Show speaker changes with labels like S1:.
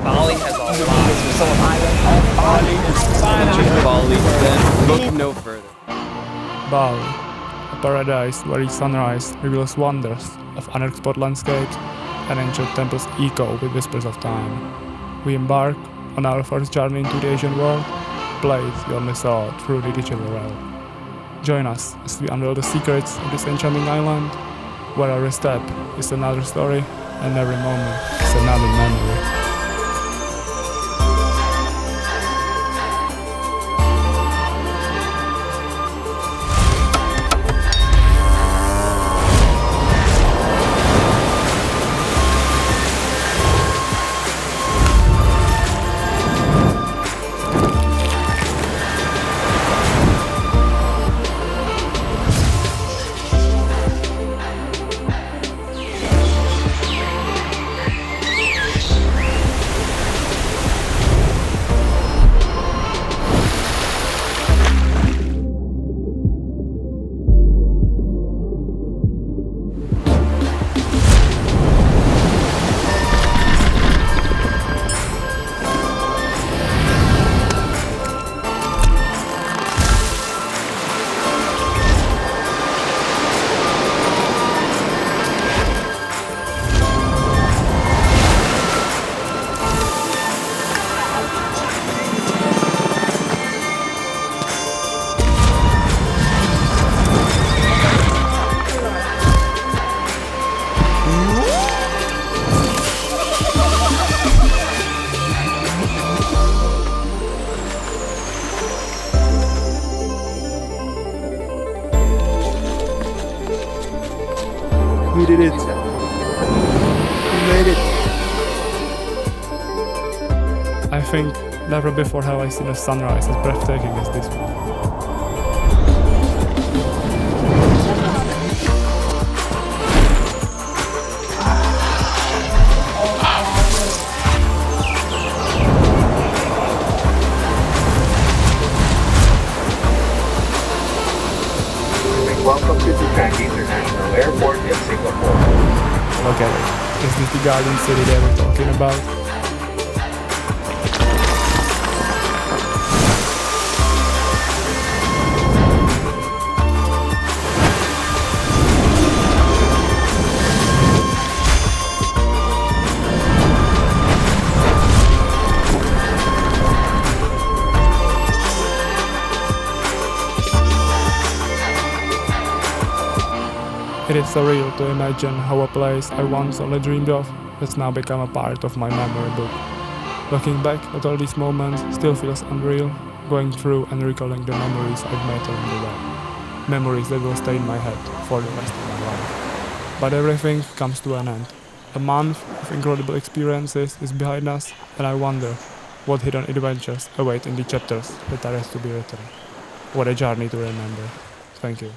S1: Bali has a lot. Bali is silent. Bali, then look no further.
S2: Bali, a paradise where each sunrise reveals wonders of unexplored landscapes and ancient temples echo with whispers of time. We embark on our first journey into the Asian world, a place we only saw through the digital realm. Join us as we unveil the secrets of this enchanting island, where every step is another story and every moment is another memory.
S3: We did it. We made it.
S2: I think never before have I seen a sunrise as breathtaking as this one.
S4: Welcome to DJI International Airport in Singapore.
S2: Look at it. Is this the garden city they were talking about? It is surreal to imagine how a place I once only dreamed of has now become a part of my memory book. Looking back at all these moments still feels unreal, going through and recalling the memories I've made along the way. Memories that will stay in my head for the rest of my life. But everything comes to an end. A month of incredible experiences is behind us, and I wonder what hidden adventures await in the chapters that are yet to be written. What a journey to remember. Thank you.